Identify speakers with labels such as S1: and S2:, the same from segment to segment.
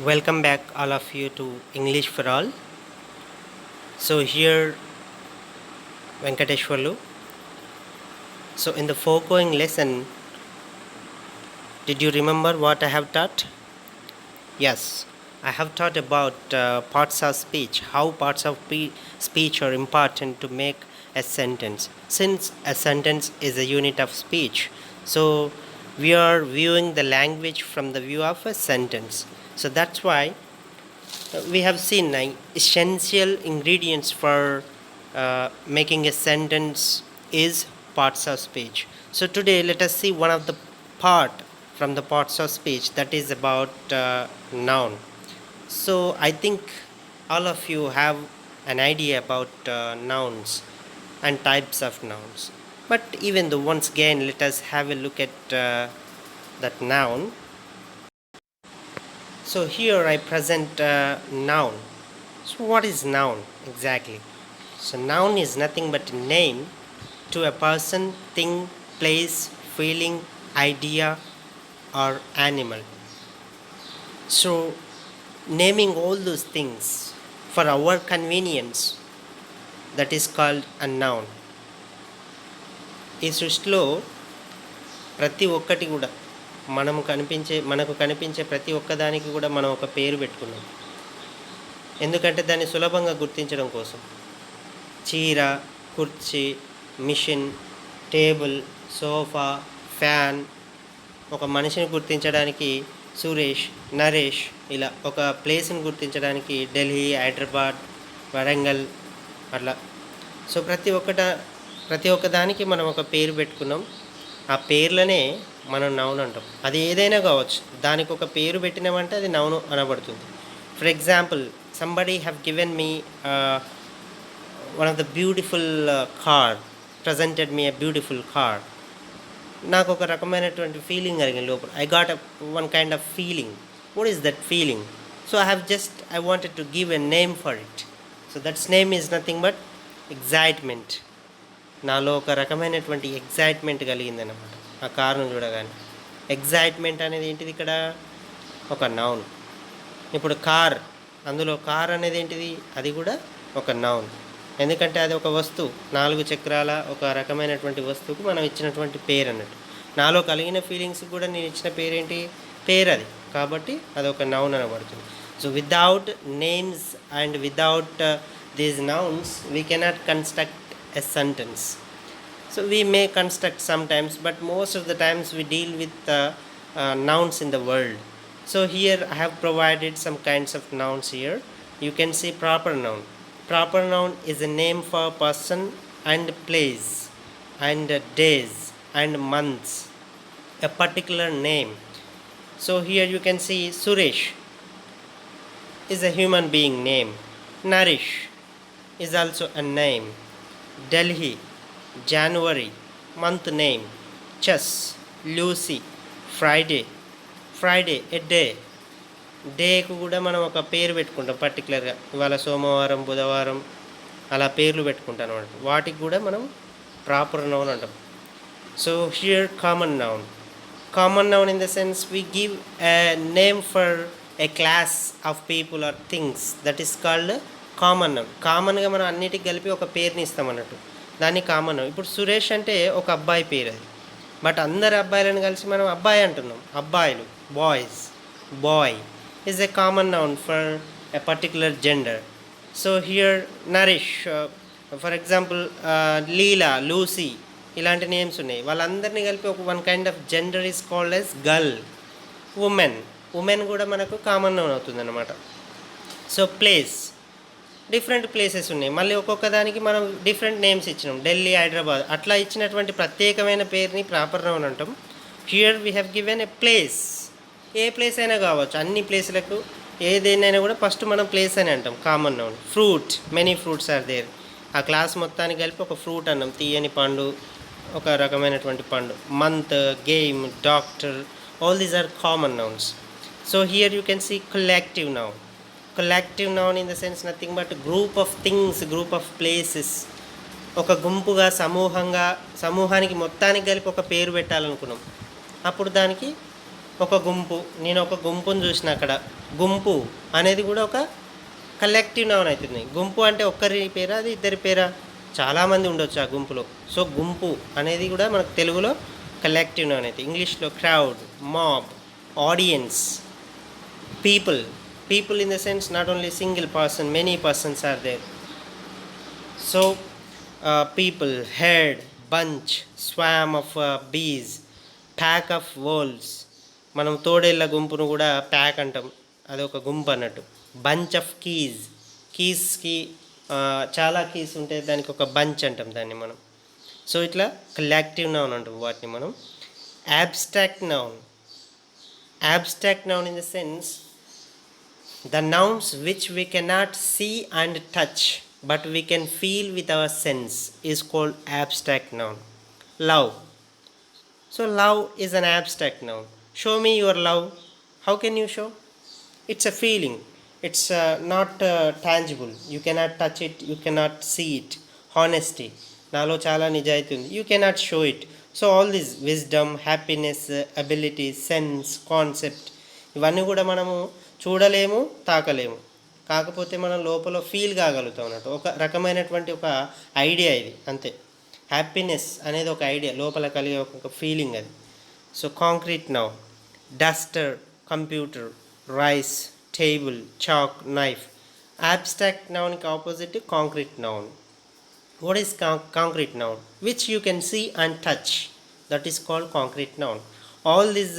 S1: Welcome back, all of you, to English for All. So, here Venkateshwarlu. So, in the foregoing lesson, did you remember what I have taught? Yes, I have taught about parts of speech, how parts of speech are important to make a sentence. Since a sentence is a unit of speech, so we are viewing the language from the view of a sentence. So, that's why we have seen essential ingredients for making a sentence is parts of speech. So today let us see one of the part from the parts of speech, that is about noun. So I think all of you have an idea about nouns and types of nouns, but even though, once again, let us have a look at that noun. So here I present noun. So what is noun exactly? So noun is nothing but a name to a person, thing, place, feeling, idea, or animal. So naming all those things for our convenience, that is called a noun. ఈ సృష్టిలో ప్రతి ఒక్కటి కూడా మనకు కనిపించే ప్రతి ఒక్కదానికి కూడా మనం ఒక పేరు పెట్టుకున్నాం. ఎందుకంటే దాన్ని సులభంగా గుర్తించడం కోసం. చీర, కుర్చీ, మిషన్, టేబుల్, సోఫా, ఫ్యాన్. ఒక మనిషిని గుర్తించడానికి సురేష్, నరేష్, ఇలా ఒక ప్లేస్ని గుర్తించడానికి ఢిల్లీ, హైదరాబాద్, వరంగల్, అట్లా. సో ప్రతి ఒక్కదానికి మనం ఒక పేరు పెట్టుకున్నాం. ఆ పేర్లనే మనం నౌన్ అంటాం. అది ఏదైనా కావచ్చు, దానికి ఒక పేరు పెట్టినామంటే అది నౌన్ అనబడుతుంది. For example, somebody have given me one of the beautiful car, presented me a beautiful car. నాకు ఒక రకమైనటువంటి ఫీలింగ్ కలిగింది లోపల. I got one kind of feeling. What is that feeling? So I wanted to give a name for it. So that's name is nothing but excitement. నాలో ఒక రకమైనటువంటి excitement కలిగిందన్నమాట ఆ కార్ను చూడగానే. ఎగ్జైట్మెంట్ అనేది ఏంటిది? ఇక్కడ ఒక నౌన్. ఇప్పుడు కార్, అందులో కార్ అనేది ఏంటిది? అది కూడా ఒక నౌన్. ఎందుకంటే అది ఒక వస్తువు, 4 చక్రాల ఒక రకమైనటువంటి వస్తువుకు మనం ఇచ్చినటువంటి పేరు అన్నట్టు. నాలో కలిగిన ఫీలింగ్స్ కూడా నేను ఇచ్చిన పేరేంటి? పేరు అది. కాబట్టి అది ఒక నౌన్ అనబడుతుంది. So without names and without these nouns we cannot construct a sentence. So we may construct sometimes, but most of the times we deal with nouns in the world. So here I have provided some kinds of nouns here. You can see proper noun. Proper noun is a name for person and place and days and months, a particular name. So here you can see Suresh is a human being name. Naresh is also a name. Delhi, January, month name. Chess, Lucy, Friday, a day. డేకు కూడా మనం ఒక పేరు పెట్టుకుంటాం పర్టికులర్గా. ఇవాళ సోమవారం, బుధవారం, అలా పేర్లు పెట్టుకుంటాం అనమాట. వాటికి కూడా మనం ప్రాపర్ నౌన్ అంటాం. So here common noun. Common noun in the sense we give a name for a class of people or things, that is called common noun. కామన్గా మనం అన్నిటికి కలిపి ఒక పేరుని ఇస్తాం అన్నట్టు, దాన్ని కామన్ నౌన్. ఇప్పుడు సురేష్ అంటే ఒక అబ్బాయి పేరు అది, బట్ అందరు అబ్బాయిలను కలిసి మనం అబ్బాయి అంటున్నాం. అబ్బాయిలు, boys, boy is a common noun for a particular gender. So here Naresh, for example Leela, Lucy, ఇలాంటి నేమ్స్ ఉన్నాయి. వాళ్ళందరినీ కలిపి ఒక one kind of gender is called as girl. Women కూడా మనకు కామన్ నౌన్ అవుతుంది అన్నమాట. సో ప్లేస్, డిఫరెంట్ ప్లేసెస్ ఉన్నాయి. మళ్ళీ ఒక్కొక్క దానికి మనం డిఫరెంట్ నేమ్స్ ఇచ్చినాం. ఢిల్లీ, హైదరాబాద్, అట్లా ఇచ్చినటువంటి ప్రత్యేకమైన పేరుని ప్రాపర్ నౌన్ అంటాం. Here we have given a place. A place అయినా కావచ్చు, అన్ని ప్లేసులకు ఏదైనా కూడా ఫస్ట్ మనం ప్లేస్ అని అంటాం, common noun. Fruit, many fruits are there. ఆ క్లాస్ మొత్తానికి కలిపి ఒక ఫ్రూట్ అన్నాం, తీయని పండు, ఒక రకమైనటువంటి పండు. Month, game, doctor, all these are common nouns. So here you can see collective noun. Collective noun in the sense nothing but group of things, group of places. ఒక గుంపుగా, సమూహానికి మొత్తానికి కలిపి ఒక పేరు పెట్టాలనుకున్నాం. అప్పుడు దానికి ఒక గుంపు, నేను ఒక గుంపుని చూసిన అక్కడ. గుంపు అనేది కూడా ఒక కలెక్టివ్ నౌన్ అవుతుంది. గుంపు అంటే ఒక్కరి పేరా, అది ఇద్దరి పేరా, చాలామంది ఉండొచ్చు ఆ గుంపులో. సో గుంపు అనేది కూడా మనకు తెలుగులో కలెక్టివ్ నౌన్ అవుతుంది. ఇంగ్లీష్లో crowd, mob, audience, people. People in the sense not only single person, many persons are there. So people, herd, bunch, swarm of bees, pack of wolves. మనం తోడేళ్ళ గుంపును కూడా ప్యాక్ అంటాం, అది ఒక గుంపు అన్నట్టు. బంచ్ ఆఫ్ కీస్, కీస్కి చాలా కీస్ ఉంటాయి, దానికి ఒక బంచ్ అంటాం దాన్ని మనం. సో ఇట్లా కలెక్టివ్ నౌన్ అంటాం వాటిని మనం. abstract noun, abstract noun in the sense the nouns which we cannot see and touch but we can feel with our sense is called abstract noun. Love. So love is an abstract noun. Show me your love. How can you show? It's a feeling. It's not tangible. You cannot touch it, you cannot see it. Honesty, నాలో చాలా నిజాయితీ ఉంది, you cannot show it. So all this wisdom, happiness, ability, sense, concept, ఇవన్నీ కూడా మనము చూడలేము, తాకలేము, కాకపోతే మనం లోపల ఫీల్ కాగలుగుతాం అన్నట్టు. ఒక రకమైనటువంటి ఒక ఐడియా ఇది, అంతే. హ్యాపీనెస్ అనేది ఒక ఐడియా, లోపల కలిగే ఒక ఫీలింగ్ అది. So concrete noun, Duster, computer, rice, table, chalk, knife. abstract noun opposite concrete noun. What is concrete noun? Which you can see and touch, that is called concrete noun. All these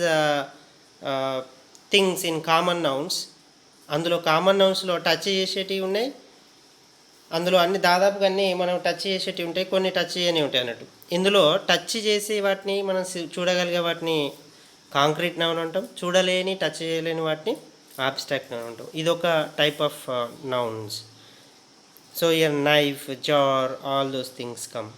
S1: things in common nouns, అందులో common నౌన్స్లో touch చేసేటివి ఉన్నాయి, అందులో అన్ని దాదాపుగా అన్నీ మనం touch చేసేటివి ఉంటాయి, కొన్ని టచ్ చేయని ఉంటాయి అన్నట్టు. ఇందులో టచ్ చేసి వాటిని మనం చూడగలిగే వాటిని కాంక్రీట్ నౌన్ అంటాం, చూడలేని టచ్ చేయలేని వాటిని abstract noun అంటాం. ఇది ఒక type of nouns. So ear knife, jar, all those things come.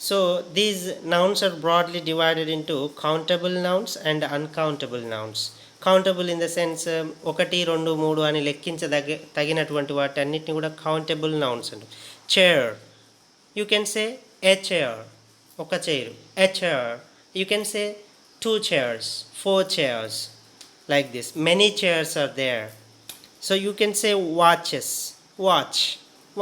S1: So these nouns are broadly divided into countable nouns and uncountable nouns. Countable in the sense ఒకటి, రెండు, మూడు అని తగినటువంటి వాటి అన్నిటిని కూడా కౌంటబుల్ నౌన్స్ అంటారు. Chair, you can say a chair, ఒక chair, a chair. You can say 2 chairs, 4 chairs, like this. Many chairs are there. So you can say watches, watch,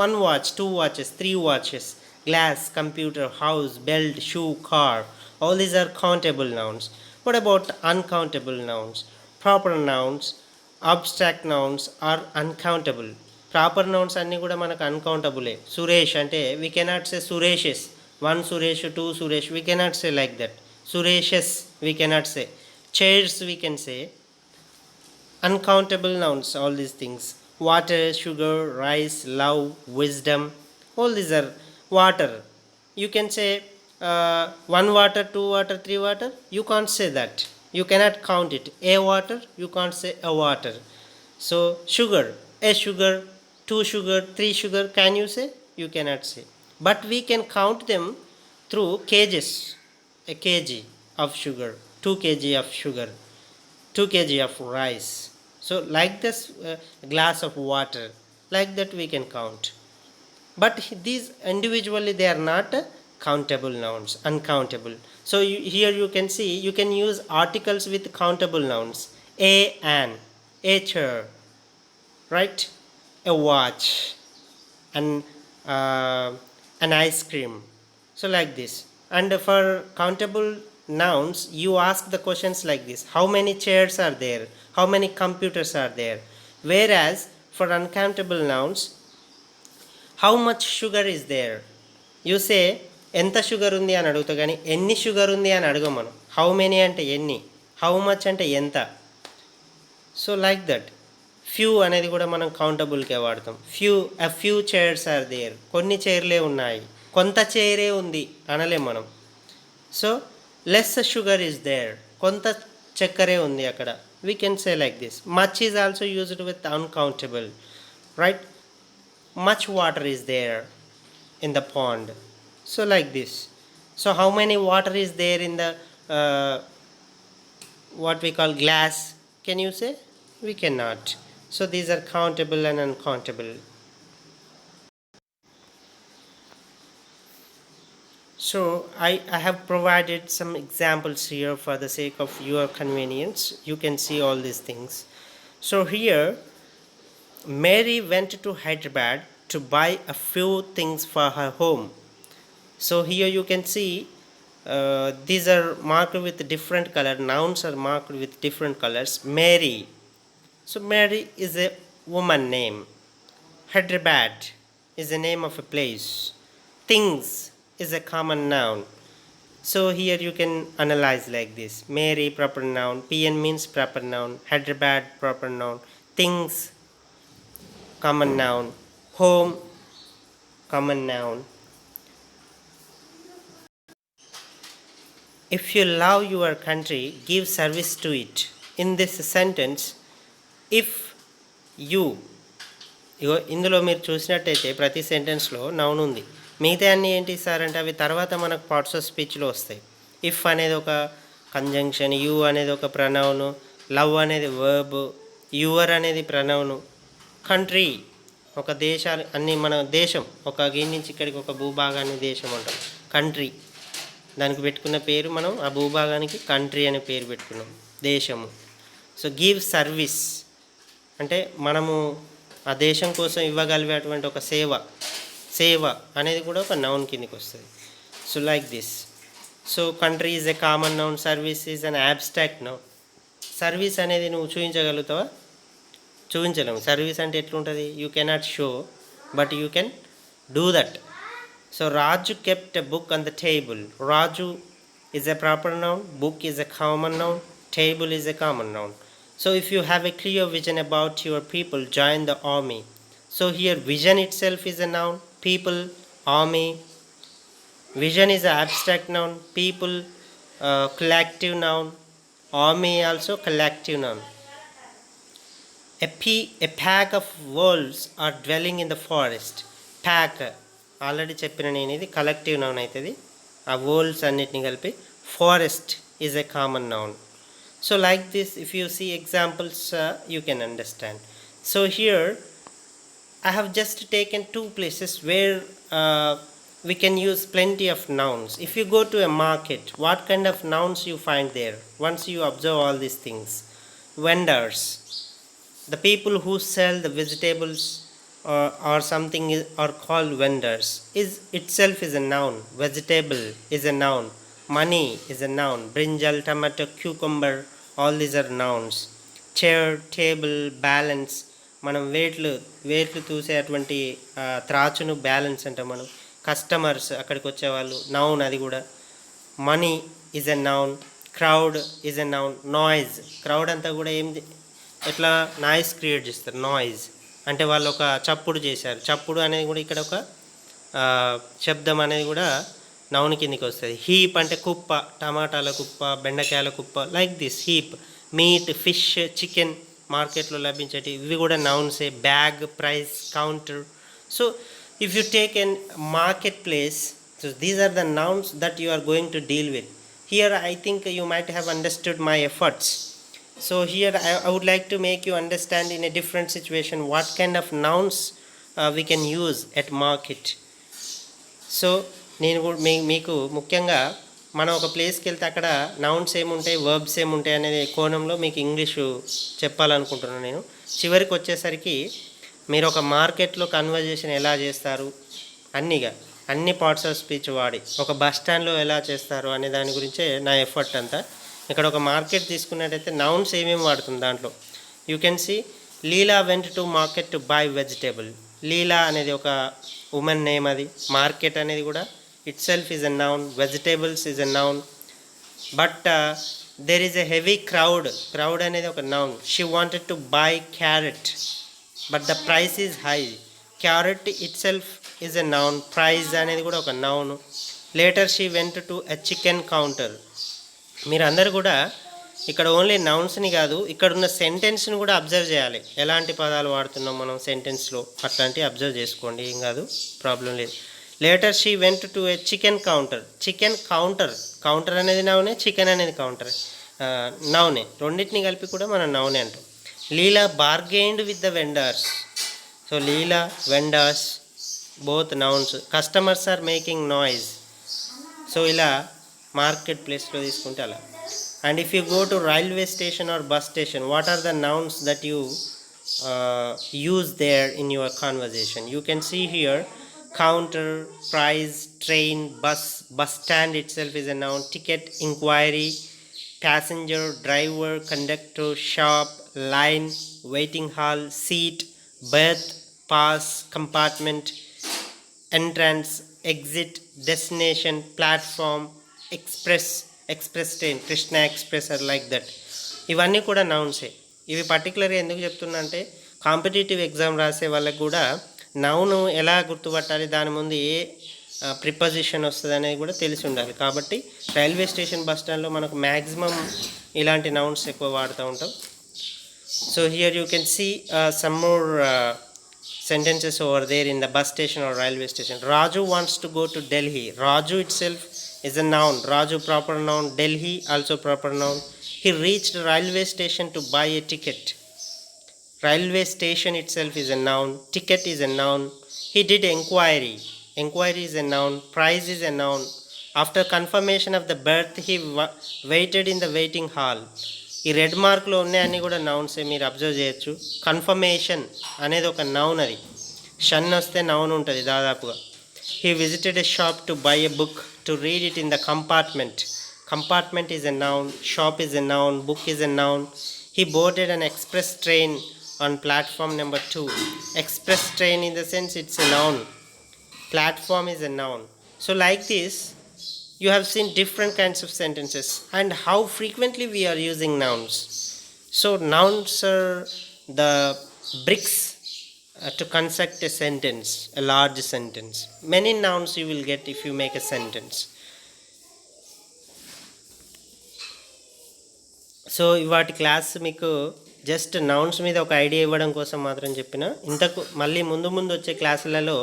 S1: 1 watch, 2 watches, 3 watches. Glass, computer, house, belt, shoe, car. All these are countable nouns. What about uncountable nouns? Proper nouns, abstract nouns are uncountable. Proper nouns అన్నీ కూడా మనకు అన్కౌంటబులే. సురేష్ అంటే we cannot say సురేషెస్, 1 Suresh, 2 Suresh, we cannot say like that. సురేషెస్ we cannot say. Chairs we can say. Uncountable nouns, all these things. Water, sugar, rice, love, wisdom, all these are water. You can say 1 water, 2 water, 3 water, you can't say that, you cannot count it. A water, you can't say a water. So sugar, a sugar, 2 sugar, 3 sugar, can you say? You cannot say. But we can count them through kgs. A kg of sugar, 2 kg of sugar, 2 kg of rice. So like this glass of water, like that we can count. But these individually they are not countable nouns, uncountable. So here you can see, you can use articles with countable nouns. A an, a chair, right? A watch, an ice cream. So like this. And for countable nouns you ask the questions like this: how many chairs are there, how many computers are there? Whereas for uncountable nouns, how much sugar is there? You say ఎంత sugar ఉంది అని అడుగుతా, కానీ ఎన్ని sugar ఉంది అని అడగం మనం. హౌ మెనీ అంటే ఎన్ని, హౌ మచ్ అంటే ఎంత. So like that. ఫ్యూ అనేది కూడా మనం కౌంటబుల్కే వాడతాం. a few chairs are there, కొన్ని చైర్లే ఉన్నాయి, కొంత చైరే ఉంది అనలేం మనం. So less sugar is there, కొంత చక్కెరే ఉంది అక్కడ, we can say like this. Much is also used with uncountable, right? Much water is there in the pond. So like this. So how many water is there in the what we call glass? Can you say? We cannot. So these are countable and uncountable. So I have provided some examples here for the sake of your convenience. You can see all these things. So here, Mary went to Hyderabad to buy a few things for her home. So here you can see these are marked with different color. Nouns are marked with different colors. Mary. So Mary is a woman name. Hyderabad is the name of a place. Things is a common noun. So here you can analyze like this. Mary proper noun, PN means proper noun, Hyderabad proper noun, things common noun, home common noun. If you love your country, give service to it. In this sentence, if you ఇగో ఇందులో మీరు చూసినట్టయితే ప్రతి సెంటెన్స్లో noun ఉంది. మిగతా అన్నీ ఏంటి sir అంటే అవి తర్వాత మనకు పార్ట్స్ ఆఫ్ స్పీచ్లో వస్తాయి. ఇఫ్ అనేది ఒక కంజంక్షన్, యూ అనేది ఒక ప్రనౌను, లవ్ అనేది వర్బ్, యువర్ అనేది ప్రనౌను, కంట్రీ ఒక దేశాలు అన్నీ మన దేశం, ఒక గీ నుంచి ఇక్కడికి ఒక భూభాగాన్ని దేశం అంటాం. కంట్రీ దానికి పెట్టుకున్న పేరు మనం ఆ భూభాగానికి కంట్రీ అనే పేరు పెట్టుకున్నాం, దేశము. సో గివ్ సర్వీస్ అంటే మనము ఆ దేశం కోసం ఇవ్వగలిగేటువంటి ఒక సేవ అనేది కూడా ఒక నౌన్ కిందకి వస్తుంది. So like this. So country is a common noun, service is an abstract noun. Service అనేది నువ్వు చూపించగలుగుతావా? చూపించలేము. సర్వీస్ అంటే ఎట్లుంటుంది? You cannot show, but you can do that. So Raju kept a book on the table. Raju is a proper noun, book is a common noun, table is a common noun. So if you have a clear vision about your people, join the army. So here vision itself is a noun, people, army. Vision is an abstract noun, people collective noun, army also collective noun. A pack of wolves are dwelling in the forest. Pack already చెప్పిన నేను, ఇది collective noun అవుతుంది. ఆ wolves అన్నిటిని కలిపి. Forest is a common noun. So like this, if you see examples you can understand. So here I have just taken 2 places where we can use plenty of nouns. If you go to a market, what kind of nouns you find there once you observe all these things? Vendors, the people who sell the vegetables or something are called vendors. Is itself is a noun. Vegetable is a noun, money is a noun, brinjal, tomato, cucumber, all these are nouns. Chair, table, balance, మనం వేట్లు చూసేటువంటి త్రాచును balance అంటాం మనం. Customers అక్కడికి వచ్చేవాళ్ళు, noun అది కూడా. Money is a noun, crowd is a noun, noise, crowd అంతా కూడా ఎట్లా నాయిస్ క్రియేట్ చేస్తారు. నాయిస్ అంటే వాళ్ళు ఒక చప్పుడు చేశారు. చప్పుడు అనేది కూడా ఇక్కడ ఒక శబ్దం అనేది కూడా నౌన్ కిందికి వస్తుంది. హీప్ అంటే కుప్ప, టమాటాల కుప్ప, బెండకాయల కుప్ప, like this. Heap, meat, fish, chicken మార్కెట్లో లభించేటి ఇవి కూడా నౌన్సే. Bag, price, counter. So if you take an market place, so these are the nouns that you are going to deal with. Here I think you might have understood my efforts. So here I would like to make you understand in a different situation what kind of nouns we can use at market. So నేను మీకు ముఖ్యంగా మనం ఒక ప్లేస్కి వెళ్తే అక్కడ nouns ఏముంటాయి, verbs ఏముంటాయి అనేది కోణంలో మీకు ఇంగ్లీషు చెప్పాలనుకుంటున్నాను నేను. చివరికి వచ్చేసరికి మీరు ఒక మార్కెట్లో కన్వర్జేషన్ ఎలా చేస్తారు, అన్ని పార్ట్స్ ఆఫ్ స్పీచ్ వాడి ఒక బస్ స్టాండ్లో ఎలా చేస్తారు అనే దాని గురించే నా ఎఫర్ట్ అంతా. ఇక్కడ ఒక మార్కెట్ తీసుకున్నట్టయితే నౌన్స్ ఏమేమి వాడుతుంది దాంట్లో. You can see Leela went to market to buy vegetable. Leela అనేది ఒక ఉమెన్ నేమ్. అది మార్కెట్ అనేది కూడా itself is a noun, vegetables is a noun. But there is a heavy crowd అనేది ఒక noun. She wanted to buy carrot but the price is high. Carrot itself is a noun, price అనేది కూడా ఒక noun. Later she went to a chicken counter. మీరు అందరు కూడా ఇక్కడ only నౌన్స్ని కాదు, ఇక్కడ ఉన్న సెంటెన్స్ని కూడా అబ్జర్వ్ చేయాలి. ఎలాంటి పదాలు వాడుతున్నాం మనం సెంటెన్స్లో అట్లాంటివి అబ్జర్వ్ చేసుకోండి, ఏం కాదు, ప్రాబ్లం లేదు. Later she went to A chicken counter. Chicken counter అనేది నౌనే, చికెన్ అనేది నౌనే. రెండింటిని కలిపి కూడా మనం నౌనే అంటాం. Leela bargained with the vendors. So Leela, vendors, both nouns. Customers are making noise. So ఇలా మార్కెట్ ప్లేస్లో తీసుకుంటే అలా. And if you go to railway station or bus station, what are the nouns that you use there in your conversation? You can see here counter, price, train, bus stand itself is a noun, ticket, inquiry, passenger, driver, conductor, shop, line, waiting hall, seat, berth, pass, compartment, entrance, exit, destination, platform, express train, Krishna Express or like that. ఇవన్నీ కూడా నౌన్సే. ఇవి పర్టికులర్గా ఎందుకు చెప్తున్నా అంటే competitive exam రాసే వాళ్ళకి కూడా నౌను ఎలా గుర్తుపట్టాలి, దాని ముందు ఏ ప్రిపోజిషన్ వస్తుంది అనేది కూడా తెలిసి ఉండాలి. కాబట్టి రైల్వే స్టేషన్ బస్ స్టాండ్లో మనకు మ్యాక్సిమం ఇలాంటి నౌన్స్ ఎక్కువ వాడుతూ ఉంటాం. So here you can see some more sentences over there in the bus station or railway station. Raju wants to go to Delhi. Raju itself is a noun. Raju proper noun. Delhi also proper noun. He reached railway station to buy a ticket. Railway station itself is a noun. Ticket is a noun. He did inquiry. Inquiry is a noun. Price is a noun. After confirmation of the berth, he waited in the waiting hall. ఈ red మార్క్లో ఉన్నాయన్నీ కూడా నౌన్సే, మీరు observe చేయొచ్చు. Confirmation అనేది ఒక noun, అది షన్ వస్తే noun ఉంటుంది దాదాపుగా. He visited a shop to buy a book to read it in the compartment. Compartment is a noun, shop is a noun, book is a noun. He boarded an express train on platform number 2. Express train in the sense it's a noun. Platform is a noun. So like this you have seen different kinds of sentences and how frequently we are using nouns. So nouns are the bricks to construct a sentence, a large sentence. Many nouns you will get if you make a sentence. So ఇవాటి class మీకు just nouns మీద ఒక idea ఇవ్వడం కోసం మాత్రం చెప్పిన. ఇంతకు మళ్ళీ ముందు వచ్చే క్లాసులలో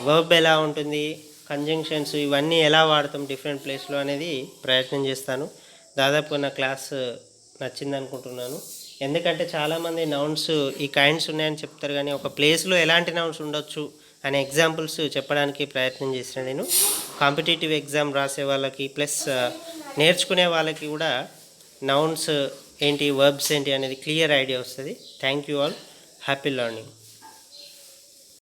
S1: వర్బ్ ఎలా ఉంటుంది, కంజంక్షన్స్ ఇవన్నీ ఎలా వాడతాం డిఫరెంట్ ప్లేస్లో అనేది ప్రయత్నం చేస్తాను. దాదాపు నా క్లాస్ నచ్చింది అనుకుంటున్నాను. ఎందుకంటే చాలామంది నౌన్స్ ఈ కైండ్స్ ఉన్నాయని చెప్తారు, కానీ ఒక ప్లేస్లో ఎలాంటి నౌన్స్ ఉండొచ్చు అనే ఎగ్జాంపుల్స్ చెప్పడానికి ప్రయత్నం చేసిన నేను. కాంపిటేటివ్ ఎగ్జామ్ రాసే వాళ్ళకి ప్లస్ నేర్చుకునే వాళ్ళకి కూడా నౌన్స్ ఏంటి, వర్బ్స్ ఏంటి అనేది క్లియర్ ఐడియా వస్తుంది. Thank you all. Happy learning.